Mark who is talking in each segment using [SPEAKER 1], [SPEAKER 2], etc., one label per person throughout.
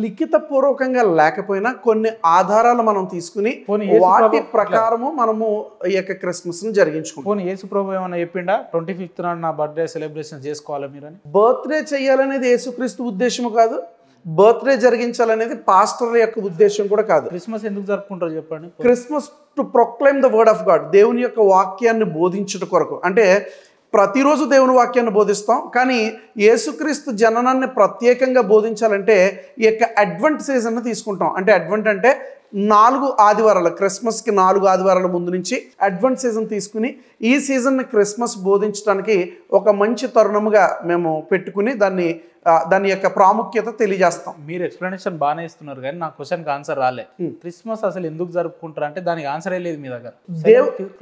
[SPEAKER 1] లిఖిత పూర్వకంగా లేకపోయినా కొన్ని ఆధారాలు మనం తీసుకుని వాటి ప్రకారము మనము ఈ యొక్క క్రిస్మస్ ని జరిగించుకుంటాం.
[SPEAKER 2] యేసు ప్రభు ఏమైనా చెప్పిండా 25th నాడు నా బర్త్డే సెలబ్రేషన్ చేసుకోవాలి మీరని?
[SPEAKER 1] బర్త్డే చేయాలనేది యేసుక్రీస్తు ఉద్దేశం కాదు, బర్త్డే జరిగించాలనేది పాస్టర్ యొక్క ఉద్దేశం కూడా కాదు.
[SPEAKER 2] క్రిస్మస్ ఎందుకు జరుపుకుంటారో చెప్పండి.
[SPEAKER 1] Christmas to proclaim the word of God, దేవుని యొక్క వాక్యాన్ని బోధించుట కొరకు. అంటే ప్రతిరోజు దేవుని వాక్యాన్ని బోధిస్తాం, కానీ యేసుక్రీస్తు జననాన్ని ప్రత్యేకంగా బోధించాలంటే ఈ యొక్క అడ్వెంట్ సీజన్ తీసుకుంటాం. అంటే అడ్వెంట్ అంటే 4 ఆదివారాలు, క్రిస్మస్కి 4 ఆదివారాల ముందు నుంచి అడ్వెంట్ సీజన్ తీసుకుని ఈ సీజన్ని క్రిస్మస్ బోధించడానికి ఒక మంచి తరుణముగా మేము పెట్టుకుని దాని యొక్క ప్రాముఖ్యత తెలియజేస్తాం.
[SPEAKER 2] మీరు ఎక్స్ప్లెనేషన్ బాగానే ఇస్తున్నారు, కానీ నా క్వశ్చన్కి ఆన్సర్ రాలే. క్రిస్మస్ అసలు ఎందుకు జరుపుకుంటారు అంటే దానికి ఆన్సరే లేదు మీ దగ్గర.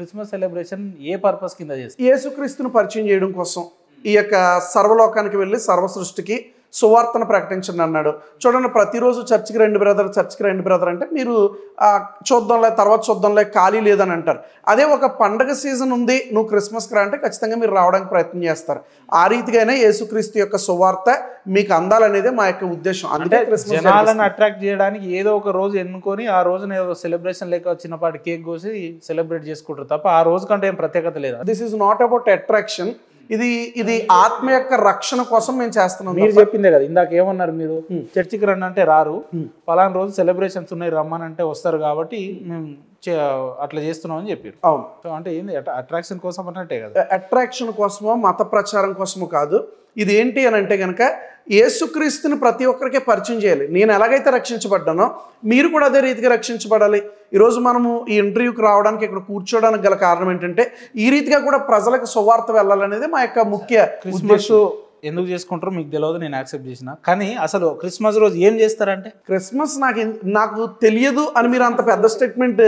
[SPEAKER 2] క్రిస్మస్ సెలబ్రేషన్ ఏ పర్పస్ కింద చేస్తారు?
[SPEAKER 1] యేసుక్రీస్తును పరిచయం చేయడం కోసం, ఈ యొక్క సర్వలోకానికి వెళ్ళి సర్వ సృష్టికి సువార్తను ప్రకటించండి అన్నాడు. చూడండి, ప్రతిరోజు చర్చికి రండి బ్రదర్ అంటే మీరు చూద్దాంలే, తర్వాత చూద్దాంలే, ఖాళీ లేదని అంటారు. అదే ఒక పండగ సీజన్ ఉంది, నువ్వు క్రిస్మస్కి రా అంటే ఖచ్చితంగా మీరు రావడానికి ప్రయత్నం చేస్తారు. ఆ రీతిగానే యేసుక్రీస్తు యొక్క సువార్త మీకు అందాలనేదే మా యొక్క ఉద్దేశం.
[SPEAKER 2] అంటే జనాలను అట్రాక్ట్ చేయడానికి ఏదో ఒక రోజు ఎన్నుకొని ఆ రోజున ఏదో సెలబ్రేషన్ లేక చిన్నపాటి కేక్ కోసి సెలబ్రేట్ చేసుకుంటారు తప్ప ఆ రోజు కంటే ఏం ప్రత్యేకత లేదు.
[SPEAKER 1] This is not about attraction, ఇది ఆత్మ యొక్క రక్షణ కోసం మేము చేస్తున్నాం.
[SPEAKER 2] మీరు చెప్పిందే కదా ఇందాక, ఏమన్నారు మీరు? చర్చికి రండి అంటే రారు, పలానా రోజు సెలబ్రేషన్స్ ఉన్నాయి రమ్మనంటే వస్తారు, కాబట్టి మేము అట్లా చేస్తున్నాం అని చెప్పారు.
[SPEAKER 1] అవును.
[SPEAKER 2] సో అంటే ఏంది, అట్రాక్షన్ కోసం అన్నట్టే కదా?
[SPEAKER 1] అట్రాక్షన్ కోసమో మత ప్రచారం కోసమో కాదు. ఇది ఏంటి అని అంటే కనుక యేసుక్రీస్తుని ప్రతి ఒక్కరికి పరిచయం చేయాలి. నేను ఎలాగైతే రక్షించబడ్డానో మీరు కూడా అదే రీతిగా రక్షించబడాలి. ఈరోజు మనము ఈ ఇంటర్వ్యూకి రావడానికి, ఇక్కడ కూర్చోవడానికి గల కారణం ఏంటంటే ఈ రీతిగా కూడా ప్రజలకు సువార్త వెళ్ళాలనేది మా యొక్క ముఖ్య ఉద్దేశం.
[SPEAKER 2] ఎందుకు చేసుకుంటారో మీకు తెలియదు, నేను యాక్సెప్ట్ చేసిన. కానీ అసలు క్రిస్మస్ రోజు ఏం చేస్తారంటే?
[SPEAKER 1] క్రిస్మస్ నాకు తెలియదు అని మీరు అంత పెద్ద స్టేట్మెంట్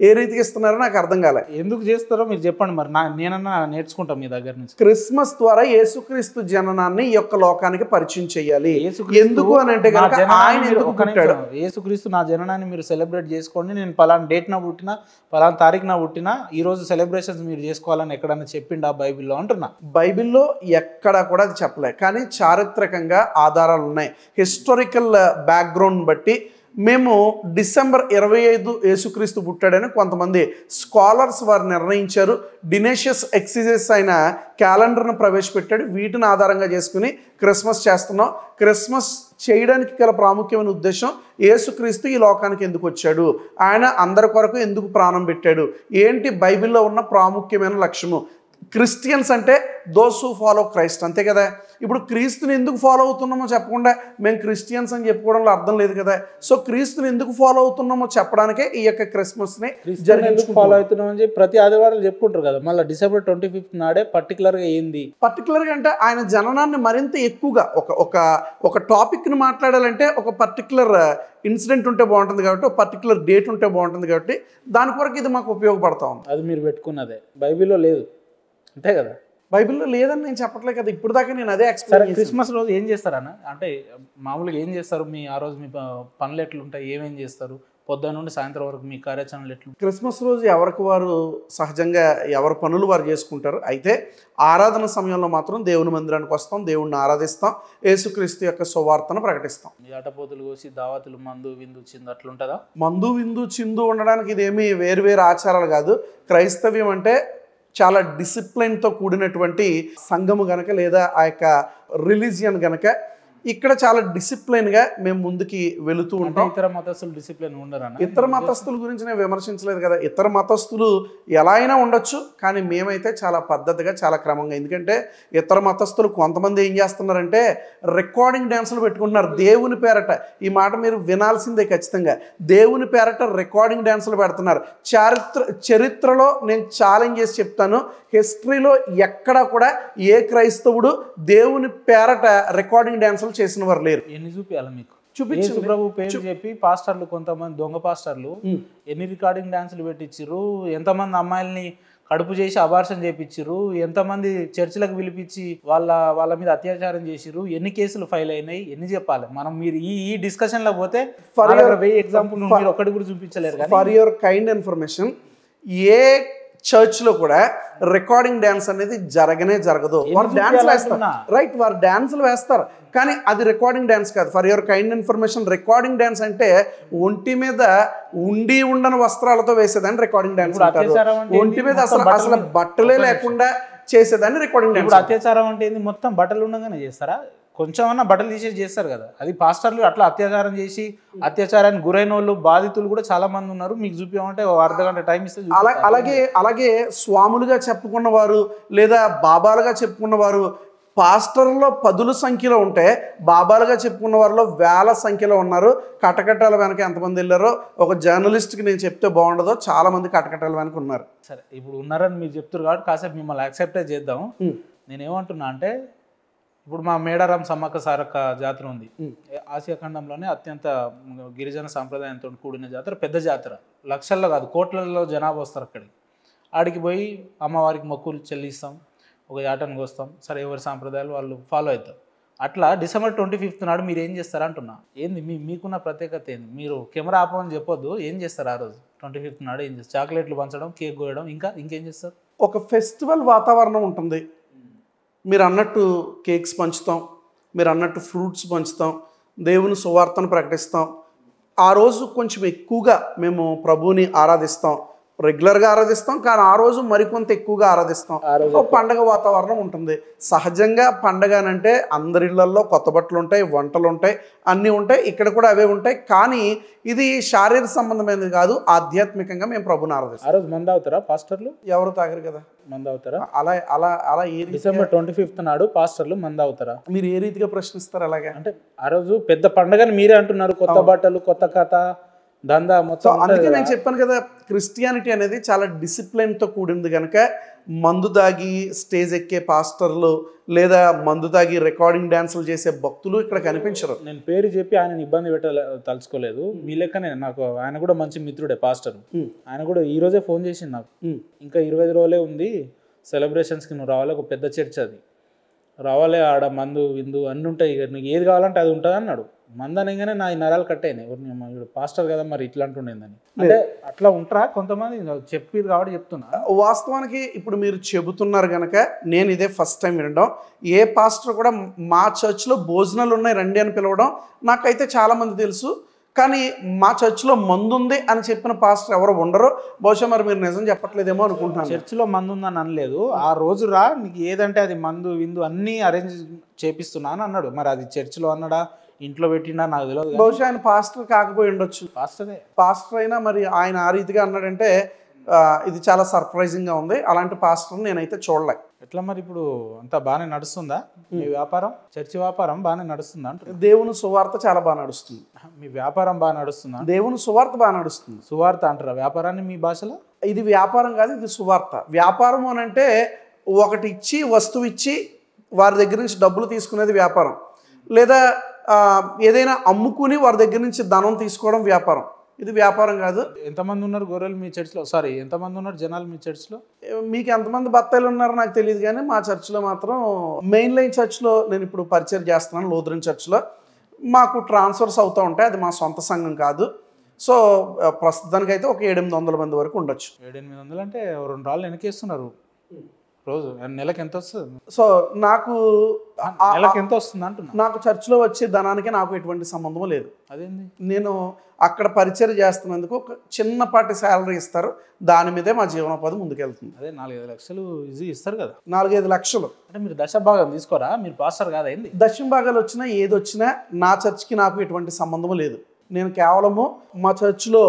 [SPEAKER 1] ఏ రీతికి ఇస్తున్నారో నాకు అర్థం కాలే.
[SPEAKER 2] ఎందుకు చేస్తారో మీరు చెప్పండి, మరి నేనన్నా నేర్చుకుంటాం మీ దగ్గర నుంచి.
[SPEAKER 1] క్రిస్మస్ ద్వారా యేసుక్రీస్తు జననాన్ని ఈ యొక్క లోకానికి పరిచయం చేయాలి. ఎందుకు అని అంటే
[SPEAKER 2] యేసుక్రీస్తు నా జననాన్ని మీరు సెలబ్రేట్ చేసుకోండి, నేను పలానా డేట్ నా పుట్టినా, పలానా తారీఖున పుట్టినా, ఈ రోజు సెలబ్రేషన్స్ మీరు చేసుకోవాలని ఎక్కడన్నా చెప్పిండా బైబిల్లో అంటున్నా?
[SPEAKER 1] బైబిల్లో ఎక్కడా కూడా అది చెప్పలేదు, కానీ చారిత్రకంగా ఆధారాలు ఉన్నాయి. హిస్టారికల్ బ్యాక్గ్రౌండ్ బట్టి మేము డిసెంబర్ 25 యేసుక్రీస్తు పుట్టాడని కొంతమంది స్కాలర్స్ వారు నిర్ణయించారు. డినేషియస్ ఎక్సిజెస్ అయిన క్యాలెండర్ను ప్రవేశపెట్టాడు. వీటిని ఆధారంగా చేసుకుని క్రిస్మస్ చేస్తున్నాం. క్రిస్మస్ చేయడానికి గల ప్రాముఖ్యమైన ఉద్దేశం, యేసుక్రీస్తు ఈ లోకానికి ఎందుకు వచ్చాడు, ఆయన అందరి కొరకు ఎందుకు ప్రాణం పెట్టాడు, ఏంటి బైబిల్లో ఉన్న ప్రాముఖ్యమైన లక్ష్యము. క్రిస్టియన్స్ అంటే దోస్ హూ ఫాలో క్రైస్ట్, అంతే కదా. ఇప్పుడు క్రీస్తుని ఎందుకు ఫాలో అవుతున్నామో చెప్పకుండా మేము క్రిస్టియన్స్ అని చెప్పుకోవడంలో అర్థం లేదు కదా. సో క్రీస్తుని ఎందుకు ఫాలో అవుతున్నామో చెప్పడానికే ఈ యొక్క క్రిస్మస్ని
[SPEAKER 2] ఫాలో అవుతున్నాం అని చెప్పి ప్రతి ఆదివారం చెప్పుకుంటారు కదా. మళ్ళీ డిసెంబర్ 25th నాడే పర్టికులర్గా ఏంది?
[SPEAKER 1] పర్టికులర్గా అంటే ఆయన జననాన్ని మరింత ఎక్కువగా ఒక టాపిక్ని మాట్లాడాలంటే ఒక పర్టికులర్ ఇన్సిడెంట్ ఉంటే బాగుంటుంది కాబట్టి, ఒక పర్టికులర్ డేట్ ఉంటే బాగుంటుంది కాబట్టి దాని కొరకు ఇది మాకు ఉపయోగపడతా ఉంది.
[SPEAKER 2] అది మీరు పెట్టుకున్నదే, బైబిల్లో లేదు అంతే కదా.
[SPEAKER 1] బైబిల్లో లేదని నేను చెప్పట్లేదు కదా, ఇప్పుడు దాకా నేను అదే ఎక్స్ప్లెయిన్.
[SPEAKER 2] క్రిస్మస్ రోజు ఏం చేస్తారన్న అంటే మామూలుగా ఏం చేస్తారు? మీ ఆ రోజు మీ పనులు ఎట్లుంటాయి, ఏమేం చేస్తారు? పొద్దున్న నుండి సాయంత్రం వరకు మీ కార్యాచరణలు ఎట్లు?
[SPEAKER 1] క్రిస్మస్ రోజు ఎవరికి వారు సహజంగా ఎవరి పనులు వారు చేసుకుంటారు. అయితే ఆరాధన సమయంలో మాత్రం దేవుని మందిరానికి వస్తాం, దేవుణ్ణి ఆరాధిస్తాం, యేసుక్రీస్తు యొక్క సువార్తను ప్రకటిస్తాం.
[SPEAKER 2] మీ ఆటపోతులు కోసి దావతులు, మందు విందు చిందు అట్లుంటుందా?
[SPEAKER 1] మందు విందు చిందు ఉండడానికి ఇదేమీ వేరు ఆచారాలు కాదు. క్రైస్తవ్యం అంటే చాలా డిసిప్లిన్తో కూడినటువంటి సంఘము గనక, లేదా ఆ యొక్క రిలీజియన్ గనక ఇక్కడ చాలా డిసిప్లిన్గా మేము ముందుకి వెళుతూ ఉంటాం.
[SPEAKER 2] ఇతర మతస్థులు డిసిప్లిన్ ఉండరన్న?
[SPEAKER 1] ఇతర మతస్థుల గురించి నేను విమర్శించలేదు కదా. ఇతర మతస్థులు ఎలా అయినా ఉండొచ్చు, కానీ మేమైతే చాలా పద్ధతిగా, చాలా క్రమంగా. ఎందుకంటే ఇతర మతస్థులు కొంతమంది ఏం చేస్తున్నారంటే రికార్డింగ్ డ్యాన్సులు పెట్టుకుంటున్నారు దేవుని పేరట. ఈ మాట మీరు వినాల్సిందే ఖచ్చితంగా. దేవుని పేరట రికార్డింగ్ డ్యాన్సులు పెడుతున్నారు. చరిత్రలో నేను ఛాలెంజ్ చేసి చెప్తాను, హిస్టరీలో ఎక్కడా కూడా ఏ క్రైస్తవుడు దేవుని పేరట రికార్డింగ్ డ్యాన్సులు చేసిన వారు లేరు.
[SPEAKER 2] ఎన్ని చూపించాలి మీకు? చూపించు ప్రభు పేరు చెప్పి పాస్టర్లు, కొంతమంది దొంగ పాస్టర్లు ఎన్ని రికార్డింగ్ డ్యాన్సులు పెట్టించారు, ఎంతమంది అమ్మాయిల్ని కడుపు చేసి అబార్షన్ చేయించారు, ఎంతమంది చర్చిలకు పిలిపించి వాళ్ళ మీద అత్యాచారం చేసిరు, ఎన్ని కేసులు ఫైల్ అయినాయి, ఎన్ని చెప్పాలి మనం? మీరు ఈ డిస్కషన్ లో పోతే ఎగ్జాంపుల్ మీరు ఒక్కటి కూడా చూపించలేరు.
[SPEAKER 1] ఫర్ యువర్ కైండ్ ఇన్ఫర్మేషన్, ఏ చర్చ్లో కూడా రికార్డింగ్ డ్యాన్స్ అనేది జరగదు. వారు డ్యాన్స్లు వేస్తారు, రైట్, వారు డ్యాన్సులు వేస్తారు, కానీ అది రికార్డింగ్ డ్యాన్స్ కాదు. For your kind information, recording dance అంటే ఒంటి మీద ఉండని వస్త్రాలతో వేసేదాన్ని రికార్డింగ్ డ్యాన్స్ అంటారు. ఒంటి మీద అసలు బట్టలే లేకుండా చేసేదాన్ని రికార్డింగ్ డ్యాన్స్.
[SPEAKER 2] ఇప్పుడు అత్యాచారం అంటే ఏంది? మొత్తం బట్టలు ఉండగానే చేస్తారా? కొంచెమన్నా బట్టలు తీసేసి చేస్తారు కదా. అది పాస్టర్లు అట్లా అత్యాచారం చేసి అత్యాచారానికి గురైన వాళ్ళు, బాధితులు కూడా చాలా మంది ఉన్నారు. మీకు చూపించమంటే అర్ధగంట టైం ఇస్తే
[SPEAKER 1] అలాగే స్వాములుగా చెప్పుకున్న వారు లేదా బాబాలుగా చెప్పుకున్న వారు పాస్టర్లో 10ల సంఖ్యలో ఉంటే బాబాలుగా చెప్పుకున్న వారిలో వేల సంఖ్యలో ఉన్నారు. కటకటాల వెనక ఎంతమంది వెళ్ళారో ఒక జర్నలిస్ట్కి నేను చెప్తే బాగుండదో చాలా మంది కటకటాల వెనక ఉన్నారు.
[SPEAKER 2] సరే, ఇప్పుడు ఉన్నారని మీరు చెప్తారు కాబట్టి కాసేపు మిమ్మల్ని యాక్సెప్టే చేద్దాం. నేనేమంటున్నా అంటే, ఇప్పుడు మా మేడారం సమ్మక్క సారక్క జాతర ఉంది. ఆసియా ఖండంలోనే అత్యంత గిరిజన సాంప్రదాయంతో కూడిన జాతర, పెద్ద జాతర. లక్షల్లో కాదు, కోట్లలో జనాభా వస్తారు అక్కడికి. ఆడికి పోయి అమ్మవారికి మొక్కులు చెల్లిస్తాం, ఒక యాటను కోస్తాం. సరే, ఎవరి సాంప్రదాయాలు వాళ్ళు ఫాలో అవుతారు. అట్లా డిసెంబర్ 25th నాడు మీరు ఏం చేస్తారు అంటున్నా. ఏంది మీకున్న ప్రత్యేకత ఏంది? మీరు కెమెరా ఆపమని చెప్పొద్దు. ఏం చేస్తారు ఆ రోజు 25th నాడు? ఏం చేస్తారు? చాక్లెట్లు పంచడం, కేక్ కోయడం, ఇంకేం చేస్తారు?
[SPEAKER 1] ఒక ఫెస్టివల్ వాతావరణం ఉంటుంది. మీరు అన్నట్టు కేక్స్ పంచుతాం, మీరు అన్నట్టు ఫ్రూట్స్ పంచుతాం, దేవుని సువార్తను ప్రకటిస్తాం. ఆ రోజు కొంచెం ఎక్కువగా మేము ప్రభువుని ఆరాధిస్తాం, రెగ్యులర్గా ఆరాధిస్తాం, కానీ ఆ రోజు మరికొంత ఎక్కువగా ఆరాధిస్తాం. పండగ వాతావరణం ఉంటుంది. సహజంగా పండగ అంటే అందరి ఇళ్లలో కొత్త బట్టలు ఉంటాయి, వంటలు ఉంటాయి, అన్నీ ఉంటాయి. ఇక్కడ కూడా అవే ఉంటాయి. కానీ ఇది శారీరక సంబంధమైనది కాదు, ఆధ్యాత్మికంగా మేము ప్రభుని ఆరాధిస్తాం.
[SPEAKER 2] ఆ రోజు మంద అవుతారా పాస్టర్లు?
[SPEAKER 1] ఎవరు తాగరు కదా,
[SPEAKER 2] మంద అవుతారా?
[SPEAKER 1] అలా అలా అలా
[SPEAKER 2] డిసెంబర్ 25th నాడు పాస్టర్లు మంద అవుతారా?
[SPEAKER 1] మీరు ఏ రీతిగా ప్రశ్నిస్తారు? అలాగే
[SPEAKER 2] అంటే ఆ రోజు పెద్ద పండగని మీరే అంటున్నారు, కొత్త బట్టలు, కొత్త కథ, దందా మొత్తం.
[SPEAKER 1] అందుకే నేను చెప్పాను కదా, క్రిస్టియానిటీ అనేది చాలా డిసిప్లిన్తో కూడింది కనుక మందు తాగి స్టేజ్ ఎక్కే పాస్టర్లు లేదా మందు తాగి రికార్డింగ్ డ్యాన్సులు చేసే భక్తులు ఇక్కడ కనిపించరు.
[SPEAKER 2] నేను పేరు చెప్పి ఆయనని ఇబ్బంది తలుచుకోలేదు. మీ లెక్కనే నాకు ఆయన కూడా మంచి మిత్రుడే పాస్టర్. ఆయన కూడా ఈ రోజే ఫోన్ చేసింది నాకు. ఇంకా 25 రోజులే ఉంది సెలబ్రేషన్స్కి, నువ్వు రావాలి, ఒక పెద్ద చర్చ్ అది, రావాలి, ఆడ మందు విందు అన్నీ ఉంటాయి, ఇక నీకు ఏది కావాలంటే అది ఉంటుంది అన్నాడు. మందు అనగానే నా నరాలు కట్టయినాయి. ఎవరిని పాస్టర్ కదా మరి ఇట్లా అంటుండేందని. అంటే అట్లా ఉంటారా కొంతమంది? చెప్పారు కాబట్టి చెప్తున్నా.
[SPEAKER 1] వాస్తవానికి ఇప్పుడు మీరు చెబుతున్నారు కనుక నేను ఇదే ఫస్ట్ టైం వినడం. ఏ పాస్టర్ కూడా మా చర్చ్లో భోజనాలు ఉన్నాయి రండి అని పిలవడం నాకైతే చాలామంది తెలుసు. కానీ మా చర్చ్లో మందు ఉంది అని చెప్పిన పాస్టర్ ఎవరు ఉండరు. బహుశా మరి మీరు నిజం చెప్పట్లేదేమో అనుకుంటున్నాను.
[SPEAKER 2] చర్చిలో మందు ఉందని అనలేదు. ఆ రోజు రా, నీకు ఏదంటే అది మందు విందు అన్నీ అరేంజ్ చేపిస్తున్నా అని అన్నాడు. మరి అది చర్చిలో అన్నాడా, ఇంట్లో పెట్టినా నాకు తెలియదు.
[SPEAKER 1] బహుశా ఆయన పాస్టర్ కాకపోయి ఉండొచ్చు. పాస్టర్ అయినా మరి ఆయన ఆ రీతిగా అన్నాడంటే ఇది చాలా సర్ప్రైజింగ్గా ఉంది. అలాంటి పాస్టర్ నేనైతే చూడలే.
[SPEAKER 2] ఎట్లా మరి ఇప్పుడు అంతా బాగానే నడుస్తుందా మీ వ్యాపారం? చర్చి వ్యాపారం బాగానే నడుస్తుందా అంటే?
[SPEAKER 1] దేవుని సువార్త చాలా బాగా నడుస్తుంది.
[SPEAKER 2] మీ వ్యాపారం బాగా నడుస్తుందా?
[SPEAKER 1] దేవుని సువార్త బాగా నడుస్తుంది.
[SPEAKER 2] సువార్త అంటారా వ్యాపారాన్ని మీ భాషలో?
[SPEAKER 1] ఇది వ్యాపారం కాదు, ఇది సువార్త. వ్యాపారం అని అంటే ఒకటి ఇచ్చి వస్తువు ఇచ్చి వారి దగ్గర నుంచి డబ్బులు తీసుకునేది వ్యాపారం, లేదా ఏదైనా అమ్ముకుని వారి దగ్గర నుంచి ధనం తీసుకోవడం వ్యాపారం. ఇది వ్యాపారం కాదు.
[SPEAKER 2] ఎంతమంది ఉన్నారు గొర్రెలు మీ చర్చ్లో? సారీ, ఎంతమంది ఉన్నారు జనాలు మీ చర్చ్లో?
[SPEAKER 1] మీకు ఎంతమంది బత్తాయిలు ఉన్నారో నాకు తెలియదు, కానీ మా చర్చ్లో మాత్రం మెయిన్ లైన్ చర్చ్లో నేను ఇప్పుడు పరిచయం చేస్తున్నాను. లూథరన్ చర్చ్లో మాకు ట్రాన్స్ఫర్స్ అవుతూ ఉంటాయి. అది మా సొంత సంఘం కాదు. సో ప్రస్తుతానికి అయితే ఒక 700-800 మంది వరకు ఉండొచ్చు.
[SPEAKER 2] 700-800 అంటే 2 రాళ్ళు వెనకేస్తున్నారు రోజు. నెలకు ఎంత వస్తుంది?
[SPEAKER 1] సో నాకు
[SPEAKER 2] నెలకు ఎంత వస్తుంది అంటున్నా.
[SPEAKER 1] నాకు చర్చ్లో వచ్చే ధనానికి నాకు ఎటువంటి సంబంధం లేదు.
[SPEAKER 2] అదేంది?
[SPEAKER 1] నేను అక్కడ పరిచయం చేస్తున్నందుకు ఒక చిన్నపాటి శాలరీ ఇస్తారు, దాని మీదే మా జీవనోపాధి ముందుకెళ్తుంది.
[SPEAKER 2] అదే 4-5 లక్షలు ఈజీ ఇస్తారు కదా.
[SPEAKER 1] 4-5 లక్షలు
[SPEAKER 2] అంటే మీరు దశభాగం తీసుకోరా? మీరు పాస్టర్ కాదా ఏంది?
[SPEAKER 1] దశమ భాగాలు వచ్చినా ఏది వచ్చినా నా చర్చ్కి నాకు ఎటువంటి సంబంధం లేదు. నేను కేవలము మా చర్చ్లో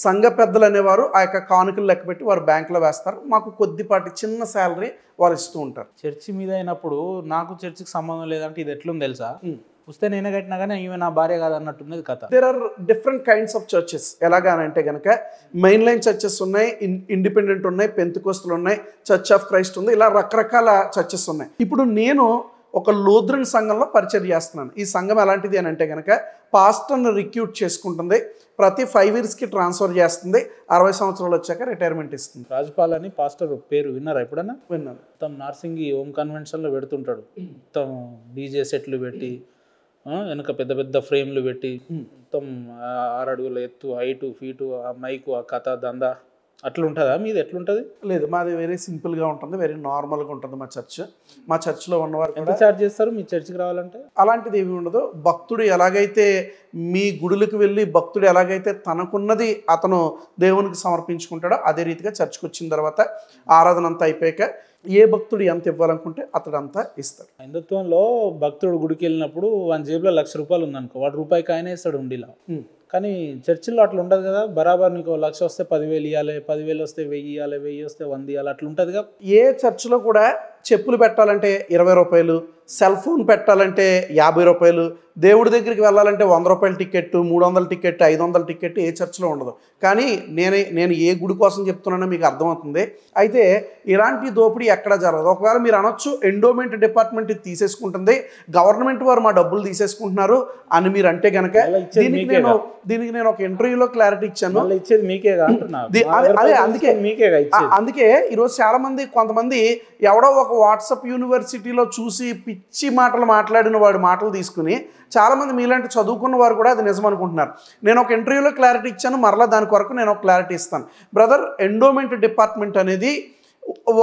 [SPEAKER 1] సంఘ పెద్దలు అనేవారు ఆ యొక్క కానుకలు లెక్క పెట్టి వారు బ్యాంకులో వేస్తారు. మాకు కొద్దిపాటి చిన్న శాలరీ వారు ఇస్తూ ఉంటారు.
[SPEAKER 2] చర్చి మీద అయినప్పుడు నాకు చర్చికి సంబంధం లేదంటే ఇది ఎట్లుంది తెలుసా? వస్తే నేనే కట్టినా కానీ ఈమె నా భార్య కాదన్నట్టున్నది కథ.
[SPEAKER 1] There are different kinds of churches. ఎలాగానంటే కనుక మెయిన్ లైన్ చర్చెస్ ఉన్నాయి, ఇండిపెండెంట్ ఉన్నాయి, పెంతెకోస్తలు ఉన్నాయి, చర్చ్ ఆఫ్ క్రైస్ట్ ఉంది, ఇలా రకరకాల చర్చెస్ ఉన్నాయి. ఇప్పుడు నేను ఒక లూథరన్ సంఘంలో పరిచయం చేస్తున్నాను. ఈ సంఘం ఎలాంటిది అని అంటే కనుక పాస్టర్ని రిక్రూట్ చేసుకుంటుంది, ప్రతి 5 yearsకి ట్రాన్స్ఫర్ చేస్తుంది, 60 సంవత్సరాలు వచ్చాక రిటైర్మెంట్ ఇస్తుంది.
[SPEAKER 2] రాజపాల్ అని పాస్టర్ పేరు విన్నారా ఎప్పుడన్నా?
[SPEAKER 1] విన్నాను.
[SPEAKER 2] మొత్తం నార్సింగి హోమ్ కన్వెన్షన్లో పెడుతుంటాడు. మొత్తం డీజే సెట్లు పెట్టి, వెనక పెద్ద పెద్ద ఫ్రేమ్లు పెట్టి, మొత్తం 6 అడుగుల ఎత్తు, హైటు, ఫీటు, ఆ మైకు, ఆ కథ దందా అట్లా ఉంటుందా మీది? ఎట్లుంటుంది?
[SPEAKER 1] లేదు, మాది వెరీ సింపుల్గా ఉంటుంది, వెరీ నార్మల్గా ఉంటుంది మా చర్చ్. మా చర్చ్లో ఉన్నవారు
[SPEAKER 2] ఎంత ఛార్జ్ చేస్తారు మీ చర్చికి రావాలంటే?
[SPEAKER 1] అలాంటిది ఏమి ఉండదు. భక్తుడు ఎలాగైతే మీ గుడులకు వెళ్ళి భక్తుడు ఎలాగైతే తనకున్నది అతను దేవునికి సమర్పించుకుంటాడో అదే రీతిగా చర్చ్కి వచ్చిన తర్వాత ఆరాధన అంతా అయిపోయాక ఏ భక్తుడు ఎంత ఇవ్వాలనుకుంటే అతడు అంతా ఇస్తాడు.
[SPEAKER 2] హిందుత్వంలో భక్తుడు గుడికి వెళ్ళినప్పుడు వాని జేబులో ₹1,00,000 ఉందనుకో, వాడు రూపాయికి ఆయన ఇస్తాడు ఉండిలా. కానీ చర్చిల్లో అట్లా ఉండదు కదా. బరాబర్ నీకు 1,00,000 వస్తే 10,000 ఇవ్వాలి, 10,000 వస్తే 1,000 ఇవ్వాలి, 1,000 వస్తే 100 ఇవ్వాలి, అట్లా ఉంటుందిగా.
[SPEAKER 1] ఏ చర్చిలో కూడా చెప్పులు పెట్టాలంటే ₹20, సెల్ ఫోన్ పెట్టాలంటే ₹50, దేవుడి దగ్గరికి వెళ్ళాలంటే ₹100 టికెట్, 300 టికెట్, 500 టికెట్ ఏ చర్చిలో ఉండదు. కానీ నేను ఏ గుడి కోసం చెప్తున్నానో మీకు అర్థమవుతుంది. అయితే ఇలాంటి దోపిడీ ఎక్కడ జరగదు. ఒకవేళ మీరు అనొచ్చు ఎండోమెంట్ డిపార్ట్మెంట్ తీసేసుకుంటుంది, గవర్నమెంట్ వారు మా డబ్బులు తీసేసుకుంటున్నారు అని మీరు అంటే కనుక దీనికి నేను ఒక ఇంటర్వ్యూలో క్లారిటీ ఇచ్చాను.
[SPEAKER 2] ఇచ్చేది మీకేగా అంటున్నా.
[SPEAKER 1] అదే అందుకే ఈరోజు చాలా మంది కొంతమంది ఎవడో ఒక వాట్సాప్ యూనివర్సిటీలో చూసి పిచ్చి మాటలు మాట్లాడిన వాడి మాటలు తీసుకుని చాలామంది మీలాంటి చదువుకున్న వారు కూడా అది నిజం అనుకుంటున్నారు. నేను ఒక ఇంటర్వ్యూలో క్లారిటీ ఇచ్చాను, మరలా దాని కొరకు నేను ఒక క్లారిటీ ఇస్తాను. బ్రదర్, ఎండోమెంట్ డిపార్ట్మెంట్ అనేది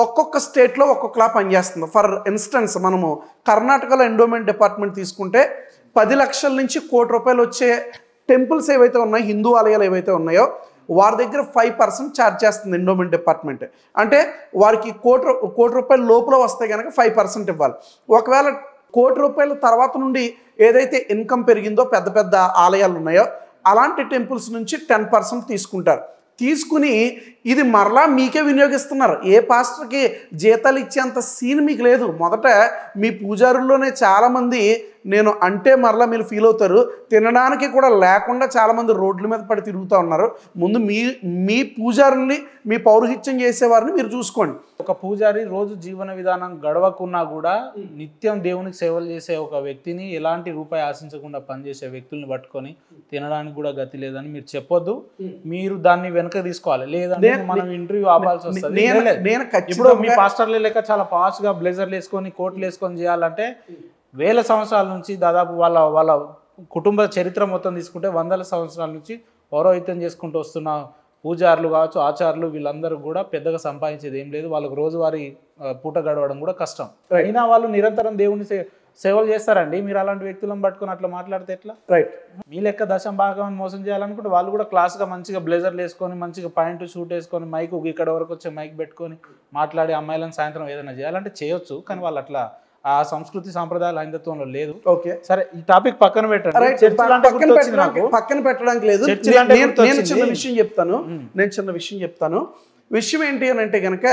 [SPEAKER 1] ఒక్కొక్క స్టేట్లో ఒక్కొక్కలా పనిచేస్తుంది. ఫర్ ఇన్స్టెన్స్ మనము కర్ణాటకలో ఎండోమెంట్ డిపార్ట్మెంట్ తీసుకుంటే 10 లక్షల నుంచి ₹1 కోటి వచ్చే టెంపుల్స్ ఏవైతే ఉన్నాయో, హిందూ ఆలయాలు ఏవైతే ఉన్నాయో వారి దగ్గర 5% ఛార్జ్ చేస్తుంది ఎండోమెంట్ డిపార్ట్మెంట్. అంటే వారికి ₹1 కోటి లోపల వస్తే కనుక 5% ఇవ్వాలి. ఒకవేళ ₹1 కోటి తర్వాత నుండి ఏదైతే ఇన్కమ్ పెరిగిందో పెద్ద పెద్ద ఆలయాలు ఉన్నాయో అలాంటి టెంపుల్స్ నుంచి 10% తీసుకుంటారు. తీసుకుని ఇది మరలా మీకే వినియోగిస్తున్నారు. ఏ పాస్టర్కి జీతాలు ఇచ్చేంత సీన్ మీకు లేదు. మొదట మీ పూజారుల్లోనే చాలామంది నేను అంటే మరలా మీరు ఫీల్ అవుతారు, తినడానికి కూడా లేకుండా చాలామంది రోడ్ల మీద పడి తిరుగుతూ ఉన్నారు. ముందు మీ పూజారుల్ని, మీ పౌరోహిత్యం చేసేవారిని మీరు చూసుకోండి.
[SPEAKER 2] ఒక పూజారి రోజు జీవన విధానం గడవకున్నా కూడా నిత్యం దేవునికి సేవలు చేసే ఒక వ్యక్తిని, ఎలాంటి రూపాయి ఆశించకుండా పనిచేసే వ్యక్తుల్ని పట్టుకొని తినడానికి కూడా గతి లేదని మీరు చెప్పొద్దు. మీరు దాన్ని వెనక తీసుకోవాలి, లేదంటే మనం ఇంటర్వ్యూ ఆపాల్సి వస్తుంది. ఇప్పుడు మీ పాస్టర్లే లెక్క చాలా ఫాస్ట్ గా బ్లేజర్లు వేసుకొని కోట్లు వేసుకొని చేయాలంటే వేల సంవత్సరాల నుంచి దాదాపు వాళ్ళ కుటుంబ చరిత్ర మొత్తం తీసుకుంటే వందల సంవత్సరాల నుంచి పౌరోహిత్యం చేసుకుంటూ వస్తున్న పూజారులు కావచ్చు, ఆచారులు, వీళ్ళందరూ కూడా పెద్దగా సంపాదించేది ఏం లేదు. వాళ్ళకు రోజువారీ పూట గడవడం కూడా కష్టం. అయినా వాళ్ళు నిరంతరం దేవుని సేవలు చేస్తారండి. మీరు అలాంటి వ్యక్తులను పట్టుకొని అట్లా మాట్లాడితే ఎట్లా?
[SPEAKER 1] రైట్.
[SPEAKER 2] మీ లెక్క దశం భాగం మోసం చేయాలనుకుంటే వాళ్ళు కూడా క్లాస్గా మంచిగా బ్లేజర్లు వేసుకొని, మంచిగా పాయింట్ షూట్ వేసుకొని, మైక్ ఇక్కడ వరకు వచ్చే మైక్ పెట్టుకొని మాట్లాడి అమ్మాయిలను సాయంత్రం ఏదైనా చేయాలంటే చేయొచ్చు. కానీ వాళ్ళు అట్లా ఆ సంస్కృతి సాంప్రదాయాలు హైందత్వంలో లేదు.
[SPEAKER 1] ఓకే,
[SPEAKER 2] సరే, ఈ టాపిక్ పక్కన పెట్టండి.
[SPEAKER 1] పక్కన పెట్టడానికి లేదు. నేను చిన్న విషయం చెప్తాను. విషయం ఏంటి అని అంటే కనుక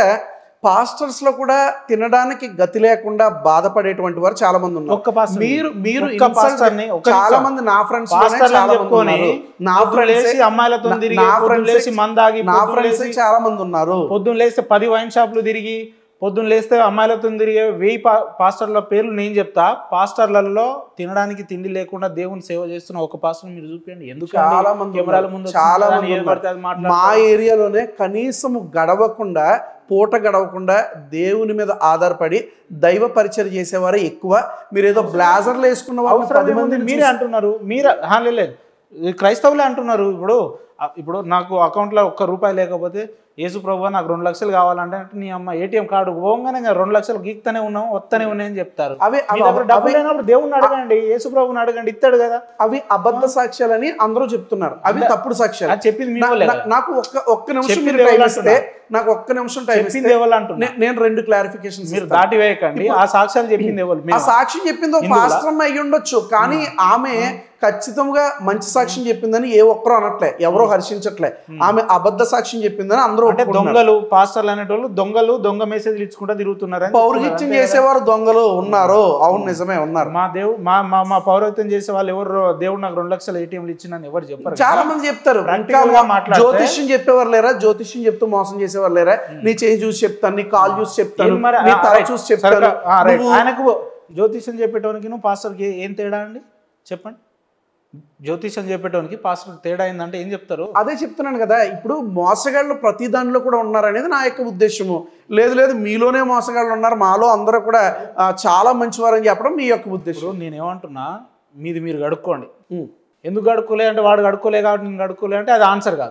[SPEAKER 1] పాస్టర్స్ లో కూడా తినడానికి గతి లేకుండా బాధపడేటువంటి వారు చాలా మంది ఉన్నారు. మీరు చాలా మంది నా ఫ్రెండ్స్ చాలా మంది ఉన్నారు.
[SPEAKER 2] పొద్దున్న లేస్తే 10 వైన్ షాపులు తిరిగి, పొద్దున్న లేస్తే అమ్మాయిలతో తిరిగే 1000 పాస్టర్ల పేర్లు నేను చెప్తా. పాస్టర్లలో తినడానికి తిండి లేకుండా దేవుని సేవ చేస్తున్న ఒక పాస్టర్ మీరు చూపించండి. ఎందుకు
[SPEAKER 1] చాలా మంది కెమెరాల ముందు చాలా మంది మా ఏరియాలోనే కనీసం గడవకుండా, పూట గడవకుండా దేవుని మీద ఆధారపడి దైవ పరిచయం చేసేవారే ఎక్కువ. మీరు ఏదో బ్లాజర్లు వేసుకున్న వాళ్ళు 10 మంది
[SPEAKER 2] మీరే అంటున్నారు. లేదు, క్రైస్తవులే అంటున్నారు. ఇప్పుడు నాకు అకౌంట్లో ₹1 లేకపోతే యేసు ప్రభువా నాకు 2 లక్షలు కావాలంటే నీ అమ్మ ఏటీఎం కార్డు పోగానే 2 లక్షలు గీక్తూనే ఉన్నాం, వస్తూనే ఉన్నాయని చెప్తారు. డబ్బులు లేనప్పుడు దేవుణ్ణి అడగండి, యేసు ప్రభుని అడగండి, ఇస్తాడు కదా.
[SPEAKER 1] అవి అబద్ధ సాక్ష్యాలని అందరూ చెప్తున్నారు. అవి తప్పుడు సాక్ష్యాలు.
[SPEAKER 2] చెప్పింది
[SPEAKER 1] నాకు ఒక్క నిమిషం మీరు టైం ఇస్తే, నాకు ఒక్క నిమిషం టైం ఇస్తే నేను 2 క్లారిఫికేషన్స్.
[SPEAKER 2] మీరు దాటి వేయకండి. ఆ సాక్ష్యాలు చెప్పింది ఎవరు?
[SPEAKER 1] ఆ సాక్ష్యం చెప్పింది ఒక పాస్టర్ అయ్యి ఉండొచ్చు, కానీ ఆమె ఖచ్చితంగా మంచి సాక్ష్యం చెప్పిందని ఏ ఒక్కరూ అనట్లే, ఎవరో హర్షించట్లే. ఆమె అబద్ధ సాక్ష్యం చెప్పిందని అందరూ.
[SPEAKER 2] దొంగలు పాస్టర్లు అనేటోళ్ళు దొంగ మెసేజ్లు ఇచ్చుకుంటూ తిరుగుతున్నారు.
[SPEAKER 1] పౌరోహిత్యం చేసేవారు దొంగలు ఉన్నారు. అవును, నిజమే ఉన్నారు.
[SPEAKER 2] మా పౌరోహిత్యం చేసే వాళ్ళు ఎవరు దేవుడు నాకు 2 లక్షల ఏటీఎంలు ఇచ్చిందని ఎవరు చెప్పారు?
[SPEAKER 1] చాలా మంది చెప్తారు. జ్యోతిష్యం చెప్పేవారు లేరా? జ్యోతిష్యం చెప్తూ మోసం చేసేవారు లేరా? నీ చేయి చూసి చెప్తాను, నీ కాల్ చూసి చెప్తాను, నీ తల చూసి చెప్తాను.
[SPEAKER 2] ఆయనకు జ్యోతిష్యం చెప్పేటోనికి నువ్వు పాస్టర్కి ఏం తేడా అండి చెప్పండి? జ్యోతిషం చెప్పేటోనికి పాస్టర్ తేడా అయిందంటే ఏం చెప్తారు?
[SPEAKER 1] అదే చెప్తున్నాను కదా. ఇప్పుడు మోసగాళ్ళు ప్రతి దానిలో కూడా ఉన్నారనేది నా యొక్క ఉద్దేశము. లేదు మీలోనే మోసగాళ్ళు ఉన్నారు, మాలో అందరూ కూడా చాలా మంచివారని చెప్పడం మీ యొక్క ఉద్దేశం.
[SPEAKER 2] నేనేమంటున్నా, మీరు కడుక్కోండి. ఎందుకు కడుక్కోలే అంటే వాడు కడుక్కోలే కాబట్టి నేను కడుక్కోలే అంటే అది ఆన్సర్ కాదు.